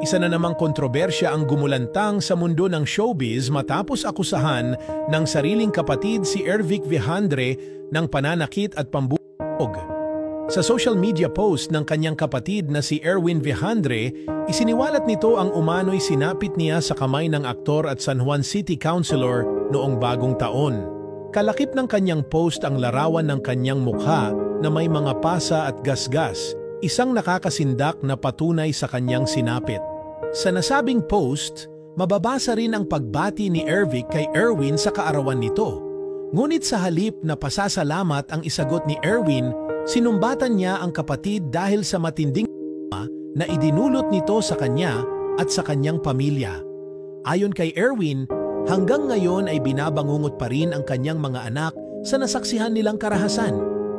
Isa na namang kontrobersya ang gumulantang sa mundo ng showbiz matapos akusahan ng sariling kapatid si Ervic Vihandre ng pananakit at pambubugbog. Sa social media post ng kanyang kapatid na si Erwin Vihandre, isiniwalat nito ang umano'y sinapit niya sa kamay ng aktor at San Juan City Councilor noong bagong taon. Kalakip ng kanyang post ang larawan ng kanyang mukha na may mga pasa at gasgas, isang nakakasindak na patunay sa kanyang sinapit. Sa nasabing post, mababasa rin ang pagbati ni Ervic kay Erwin sa kaarawan nito. Ngunit sa halip na pasasalamat ang isagot ni Erwin, sinumbatan niya ang kapatid dahil sa matinding na idinulot nito sa kanya at sa kanyang pamilya. Ayon kay Erwin, hanggang ngayon ay binabangungot pa rin ang kanyang mga anak sa nasaksihan nilang karahasan.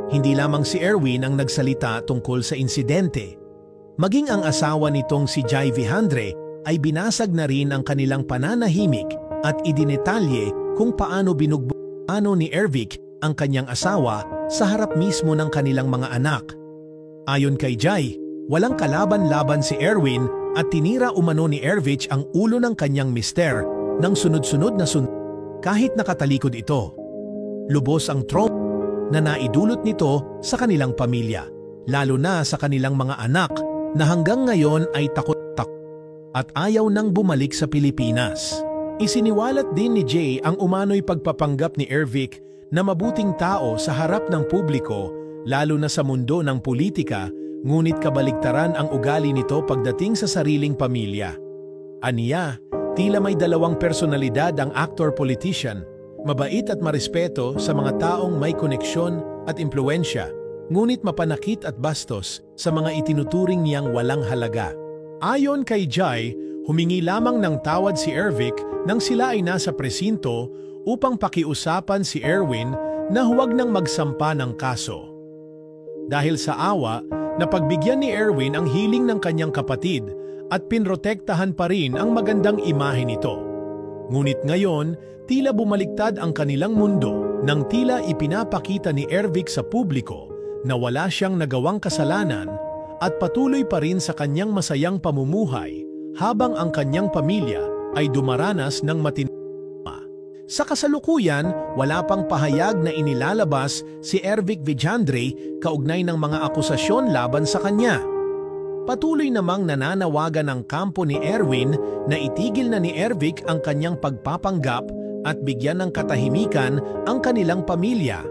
Hindi lamang si Erwin ang nagsalita tungkol sa insidente. Maging ang asawa nitong si Jai Vihandre ay binasag na rin ang kanilang pananahimik at idinetalye kung paano binugbog ni Ervic ang kanyang asawa sa harap mismo ng kanilang mga anak. Ayon kay Jai, walang kalaban-laban si Erwin at tinira umano ni Ervic ang ulo ng kanyang mister ng sunod-sunod na kahit nakatalikod ito. Lubos ang trauma na naidulot nito sa kanilang pamilya, lalo na sa kanilang mga anak na hanggang ngayon ay takot at ayaw nang bumalik sa Pilipinas. Isiniwalat din ni Jay ang umano'y pagpapanggap ni Ervic na mabuting tao sa harap ng publiko, lalo na sa mundo ng politika, ngunit kabaligtaran ang ugali nito pagdating sa sariling pamilya. Aniya, tila may dalawang personalidad ang actor-politician, mabait at marespeto sa mga taong may koneksyon at impluensya, ngunit mapanakit at bastos sa mga itinuturing niyang walang halaga. Ayon kay Jai, humingi lamang ng tawad si Ervic nang sila ay nasa presinto upang pakiusapan si Erwin na huwag nang magsampa ng kaso. Dahil sa awa, napagbigyan ni Erwin ang hiling ng kanyang kapatid at pinrotektahan pa rin ang magandang imahe nito. Ngunit ngayon, tila bumaliktad ang kanilang mundo nang tila ipinapakita ni Ervic sa publiko na wala siyang nagawang kasalanan at patuloy pa rin sa kanyang masayang pamumuhay habang ang kanyang pamilya ay dumaranas ng matinding trauma. Sa kasalukuyan, wala pang pahayag na inilalabas si Ervic Vihandre kaugnay ng mga akusasyon laban sa kanya. Patuloy namang nananawagan ang kampo ni Erwin na itigil na ni Ervic ang kanyang pagpapanggap at bigyan ng katahimikan ang kanilang pamilya.